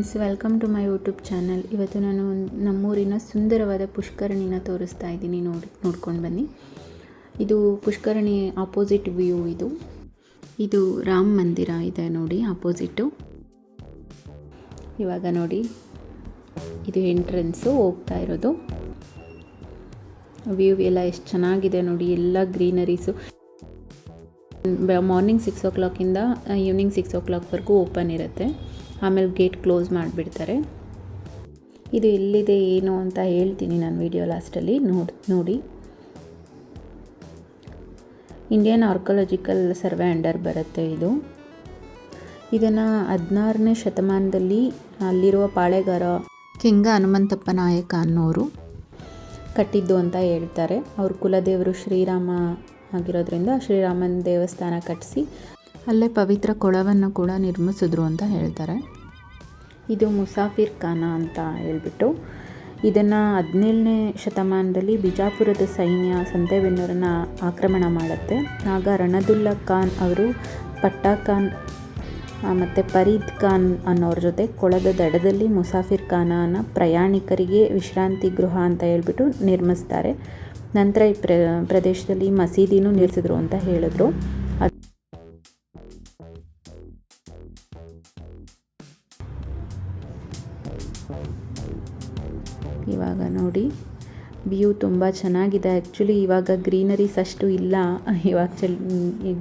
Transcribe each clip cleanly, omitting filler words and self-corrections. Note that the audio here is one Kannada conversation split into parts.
Friends, welcome to my YouTube channel. ಇವತ್ತು ನಾನು ನಮ್ಮೂರಿನ ಸುಂದರವಾದ ಪುಷ್ಕರಣಿನ ತೋರಿಸ್ತಾ ಇದ್ದೀನಿ. ನೋಡ್ಕೊಂಡು ಬನ್ನಿ. ಇದು ಪುಷ್ಕರಣಿ ಆಪೋಸಿಟ್ ವ್ಯೂ. ಇದು ರಾಮ ಮಂದಿರ ಇದೆ ನೋಡಿ ಆಪೋಸಿಟ್ಟು. ಇವಾಗ ನೋಡಿ, ಇದು ಎಂಟ್ರೆನ್ಸು, ಹೋಗ್ತಾ ಇರೋದು. ವ್ಯೂ ಎಲ್ಲ ಎಷ್ಟು ಚೆನ್ನಾಗಿದೆ ನೋಡಿ, ಎಲ್ಲ ಗ್ರೀನರೀಸು. ಮಾರ್ನಿಂಗ್ 6 o'clock ಈವ್ನಿಂಗ್ 6 o'clockವರೆಗೂ ಓಪನ್ ಇರುತ್ತೆ. ಆಮೇಲೆ ಗೇಟ್ ಕ್ಲೋಸ್ ಮಾಡಿಬಿಡ್ತಾರೆ. ಇದು ಎಲ್ಲಿದೆ ಏನು ಅಂತ ಹೇಳ್ತೀನಿ ನಾನು ವಿಡಿಯೋ ಲಾಸ್ಟಲ್ಲಿ. ನೋಡಿ, ಇಂಡಿಯನ್ ಆರ್ಕಿಯಾಲಜಿಕಲ್ ಸರ್ವೆ ಅಂಡರ್ ಬರುತ್ತೆ ಇದು. ಇದನ್ನು 16ನೇ ಶತಮಾನದಲ್ಲಿ ಅಲ್ಲಿರುವ ಪಾಳೆಗಾರ ಕೆಂಗ ಹನುಮಂತಪ್ಪ ನಾಯಕ ಅನ್ನೋರು ಕಟ್ಟಿದ್ದು ಅಂತ ಹೇಳ್ತಾರೆ. ಅವ್ರ ಕುಲದೇವರು ಶ್ರೀರಾಮ ಆಗಿರೋದ್ರಿಂದ ಶ್ರೀರಾಮನ ದೇವಸ್ಥಾನ ಕಟ್ಟಿಸಿ ಅಲ್ಲೇ ಪವಿತ್ರ ಕೊಳವನ್ನು ಕೂಡ ನಿರ್ಮಿಸಿದ್ರು ಅಂತ ಹೇಳ್ತಾರೆ. ಇದು ಮುಸಾಫಿರ್ ಖಾನ ಅಂತ ಹೇಳ್ಬಿಟ್ಟು, ಇದನ್ನು 17ನೇ ಶತಮಾನದಲ್ಲಿ ಬಿಜಾಪುರದ ಸೈನ್ಯ ಸಂತೆಬೆನ್ನೂರನ್ನು ಆಕ್ರಮಣ ಮಾಡುತ್ತೆ. ಆಗ ರಣದುಲ್ಲಾ ಖಾನ್ ಅವರು ಪಟ್ಟಾ ಖಾನ್ ಮತ್ತು ಫರೀದ್ ಖಾನ್ ಅನ್ನೋರ ಜೊತೆ ಕೊಳದ ದಡದಲ್ಲಿ ಮುಸಾಫಿರ್ ಖಾನನ ಪ್ರಯಾಣಿಕರಿಗೆ ವಿಶ್ರಾಂತಿ ಗೃಹ ಅಂತ ಹೇಳ್ಬಿಟ್ಟು ನಿರ್ಮಿಸ್ತಾರೆ. ನಂತರ ಈ ಪ್ರದೇಶದಲ್ಲಿ ಮಸೀದಿನೂ ನಿರ್ಮಿಸಿದ್ರು ಅಂತ ಹೇಳಿದ್ರು. ಇವಾಗ ನೋಡಿ, ವ್ಯೂ ತುಂಬ ಚೆನ್ನಾಗಿದೆ. ಆ್ಯಕ್ಚುಲಿ ಇವಾಗ ಗ್ರೀನರೀಸ್ ಅಷ್ಟು ಇಲ್ಲ. ಇವಾಗ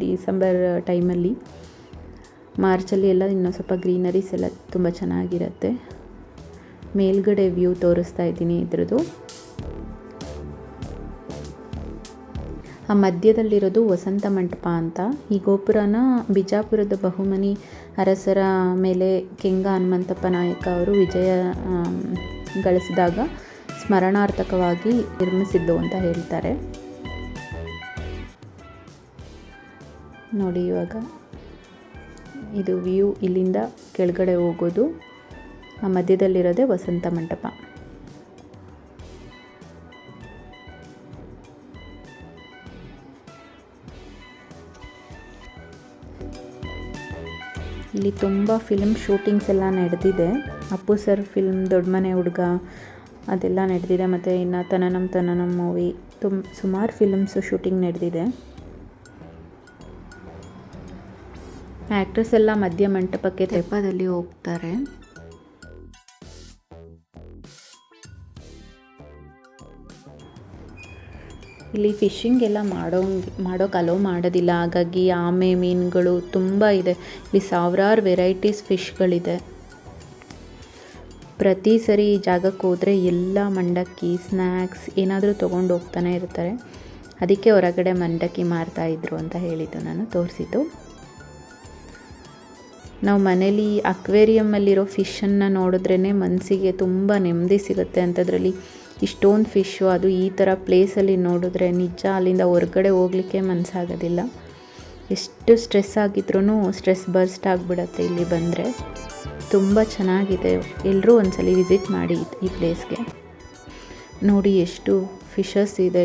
ಡಿಸೆಂಬರ್ ಟೈಮಲ್ಲಿ, ಮಾರ್ಚಲ್ಲಿ ಎಲ್ಲ ಇನ್ನೂ ಸ್ವಲ್ಪ ಗ್ರೀನರೀಸ್ ಎಲ್ಲ ತುಂಬ ಚೆನ್ನಾಗಿರುತ್ತೆ. ಮೇಲ್ಗಡೆ ವ್ಯೂ ತೋರಿಸ್ತಾ ಇದ್ದೀನಿ ಇದ್ರದ್ದು. ಆ ಮಧ್ಯದಲ್ಲಿರೋದು ವಸಂತ ಮಂಟಪ ಅಂತ. ಈ ಗೋಪುರನ ಬಿಜಾಪುರದ ಬಹುಮನಿ ಅರಸರ ಮೇಲೆ ಕೆಂಗ ಹನುಮಂತಪ್ಪ ನಾಯಕ ಅವರು ವಿಜಯ ಗಳಿಸಿದಾಗ ಸ್ಮರಣಾರ್ಥಕವಾಗಿ ನಿರ್ಮಿಸಿದ್ದು ಅಂತ ಹೇಳ್ತಾರೆ. ನೋಡಿ, ಇವಾಗ ಇದು ವ್ಯೂ. ಇಲ್ಲಿಂದ ಕೆಳಗಡೆ ಹೋಗೋದು. ಆ ಮಧ್ಯದಲ್ಲಿರೋದೇ ವಸಂತ ಮಂಟಪ. ಇಲ್ಲಿ ತುಂಬ ಫಿಲ್ಮ್ ಶೂಟಿಂಗ್ಸ್ ಎಲ್ಲ ನಡೆದಿದೆ. ಅಪ್ಪು ಸರ್ ಫಿಲ್ಮ್ ದೊಡ್ಡ ಮನೆ ಹುಡುಗ ಅದೆಲ್ಲ ನಡೆದಿದೆ. ಮತ್ತು ಇನ್ನು ತನನಂ ಮೂವಿ, ಸುಮಾರು ಫಿಲ್ಮ್ಸು ಶೂಟಿಂಗ್ ನಡೆದಿದೆ. ಆ್ಯಕ್ಟ್ರೆಸ್ ಎಲ್ಲ ಮಧ್ಯ ಮಂಟಪಕ್ಕೆ ತೆಪ್ಪದಲ್ಲಿ ಹೋಗ್ತಾರೆ. ಇಲ್ಲಿ ಫಿಶಿಂಗ್ ಎಲ್ಲ ಮಾಡೋಕೆ ಅಲೋ ಮಾಡೋದಿಲ್ಲ. ಹಾಗಾಗಿ ಆಮೆ ಮೀನುಗಳು ತುಂಬ ಇದೆ. ಇಲ್ಲಿ ಸಾವಿರಾರು ವೆರೈಟೀಸ್ ಫಿಶ್ಗಳಿದೆ. ಪ್ರತಿ ಸರಿ ಈ ಜಾಗಕ್ಕೆ ಹೋದರೆ ಎಲ್ಲ ಮಂಡಕ್ಕಿ, ಸ್ನ್ಯಾಕ್ಸ್ ಏನಾದರೂ ತೊಗೊಂಡು ಹೋಗ್ತಾನೆ ಇರ್ತಾರೆ. ಅದಕ್ಕೆ ಹೊರಗಡೆ ಮಂಡಕ್ಕಿ ಮಾರ್ತಾಯಿದ್ರು ಅಂತ ಹೇಳಿದ್ದು ನಾನು ತೋರಿಸಿದ್ದು. ನಾವು ಮನೇಲಿ ಅಕ್ವೇರಿಯಮ್ಮಲ್ಲಿರೋ ಫಿಶನ್ನು ನೋಡಿದ್ರೇ ಮನಸ್ಸಿಗೆ ತುಂಬ ನೆಮ್ಮದಿ ಸಿಗುತ್ತೆ. ಅಂಥದ್ರಲ್ಲಿ ಇಷ್ಟೊಂದು ಫಿಶ್ಶು, ಅದು ಈ ಥರ ಪ್ಲೇಸಲ್ಲಿ ನೋಡಿದ್ರೆ ನಿಜ ಅಲ್ಲಿಂದ ಹೊರಗಡೆ ಹೋಗಲಿಕ್ಕೆ ಮನಸ್ಸಾಗೋದಿಲ್ಲ. ಎಷ್ಟು ಸ್ಟ್ರೆಸ್ ಆಗಿದ್ರೂ ಸ್ಟ್ರೆಸ್ ಬರ್ಸ್ಟ್ ಆಗಿಬಿಡತ್ತೆ ಇಲ್ಲಿ ಬಂದರೆ. ತುಂಬ ಚೆನ್ನಾಗಿದೆ. ಎಲ್ಲರೂ ಒಂದ್ಸಲಿ ವಿಸಿಟ್ ಮಾಡಿ ಈ ಪ್ಲೇಸ್ಗೆ. ನೋಡಿ ಎಷ್ಟು ಫಿಶಸ್ ಇದೆ.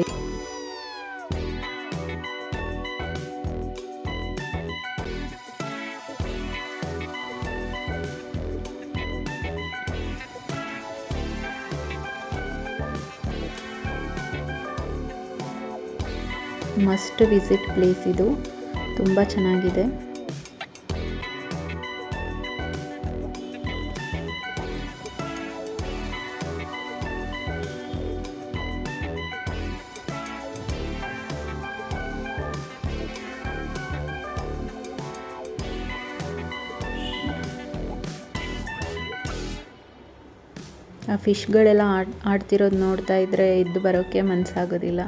ಮಸ್ಟ್ ವಿಸಿಟ್ ಪ್ಲೇಸ್ ಇದು. ತುಂಬ ಚೆನ್ನಾಗಿದೆ. ಆ ಫಿಶ್ಗಳೆಲ್ಲ ಆಡ್ತಿರೋದು ನೋಡ್ತಾ ಇದ್ದರೆ ಎದ್ದು ಬರೋಕ್ಕೆ ಮನಸ್ಸಾಗೋದಿಲ್ಲ.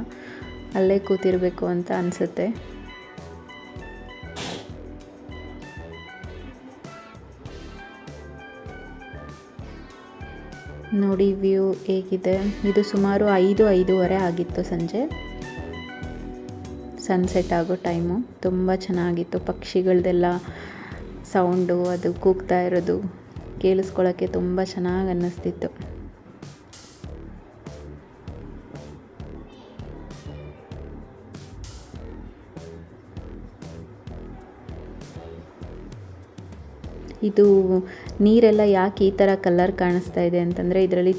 ಅಲ್ಲೇ ಕೂತಿರಬೇಕು ಅಂತ ಅನಿಸುತ್ತೆ. ನೋಡಿ ವ್ಯೂ ಹೇಗಿದೆ. ಇದು ಸುಮಾರು 5-5:30 ಆಗಿತ್ತು ಸಂಜೆ. ಸನ್ಸೆಟ್ ಆಗೋ ಟೈಮು. ತುಂಬ ಚೆನ್ನಾಗಿತ್ತು. ಪಕ್ಷಿಗಳದೆಲ್ಲ ಸೌಂಡು, ಅದು ಕೂಗ್ತಾ ಇರೋದು ಕೇಳಿಸ್ಕೊಳ್ಳೋಕ್ಕೆ ತುಂಬ ಚೆನ್ನಾಗಿ ಅನ್ನಿಸ್ತಿತ್ತು. ಇದು ನೀರೆಲ್ಲ ಯಾಕೆ ಈ ಥರ ಕಲರ್ ಕಾಣಿಸ್ತಾ ಇದೆ ಅಂತಂದರೆ ಇದರಲ್ಲಿ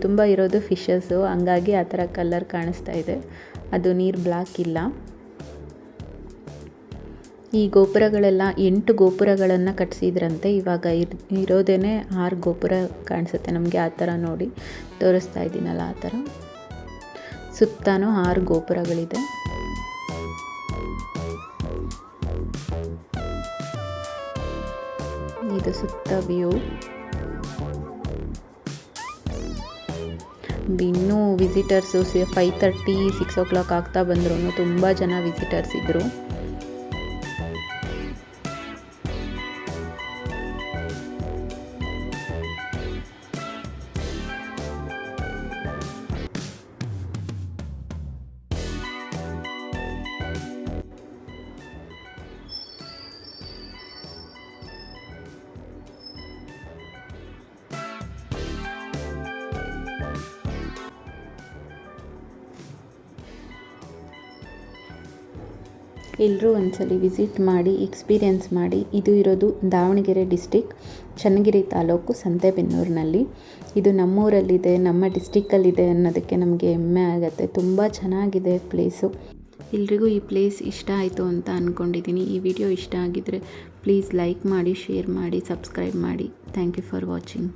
ತುಂಬ ಇರೋದು ಫಿಶಸ್ಸು, ಹಂಗಾಗಿ ಆ ಥರ ಕಲರ್ ಕಾಣಿಸ್ತಾ ಇದೆ. ಅದು ನೀರು ಬ್ಲ್ಯಾಕ್ ಇಲ್ಲ. ಈ ಗೋಪುರಗಳೆಲ್ಲ 8 ಗೋಪುರಗಳನ್ನು ಕಟ್ಟಿಸಿದ್ರಂತೆ. ಇವಾಗ ಇರೋದೇ 6 ಗೋಪುರ ಕಾಣಿಸುತ್ತೆ ನಮಗೆ. ಆ ಥರ ನೋಡಿ ತೋರಿಸ್ತಾ ಇದ್ದೀನಲ್ಲ, ಆ ಥರ ಸುತ್ತಾನು 6 ಗೋಪುರಗಳಿದೆ. ಇದು ಸುತ್ತ ವ್ಯೂ. ಇನ್ನೂ ವಿಸಿಟರ್ಸು 5:30 6 o'clock ಆಗ್ತಾ ಬಂದ್ರು. ತುಂಬ ಜನ ವಿಸಿಟರ್ಸ್ ಇದ್ದರು. ಎಲ್ಲರೂ ಒಂದ್ಸಲಿ ವಿಸಿಟ್ ಮಾಡಿ ಎಕ್ಸ್ಪೀರಿಯೆನ್ಸ್ ಮಾಡಿ. ಇದು ಇರೋದು ದಾವಣಗೆರೆ ಡಿಸ್ಟಿಕ್, ಚನ್ನಗಿರಿ ತಾಲೂಕು, ಸಂತೆಬೆನ್ನೂರಿನಲ್ಲಿ. ಇದು ನಮ್ಮೂರಲ್ಲಿದೆ, ನಮ್ಮ ಡಿಸ್ಟಿಕ್ಕಲ್ಲಿದೆ ಅನ್ನೋದಕ್ಕೆ ನಮಗೆ ಹೆಮ್ಮೆ ಆಗುತ್ತೆ. ತುಂಬ ಚೆನ್ನಾಗಿದೆ ಪ್ಲೇಸು. ಎಲ್ರಿಗೂ ಈ ಪ್ಲೇಸ್ ಇಷ್ಟ ಆಯಿತು ಅಂತ ಅಂದ್ಕೊಂಡಿದ್ದೀನಿ. ಈ ವಿಡಿಯೋ ಇಷ್ಟ ಆಗಿದ್ದರೆ ಪ್ಲೀಸ್ ಲೈಕ್ ಮಾಡಿ, ಶೇರ್ ಮಾಡಿ, ಸಬ್ಸ್ಕ್ರೈಬ್ ಮಾಡಿ. Thank you for watching.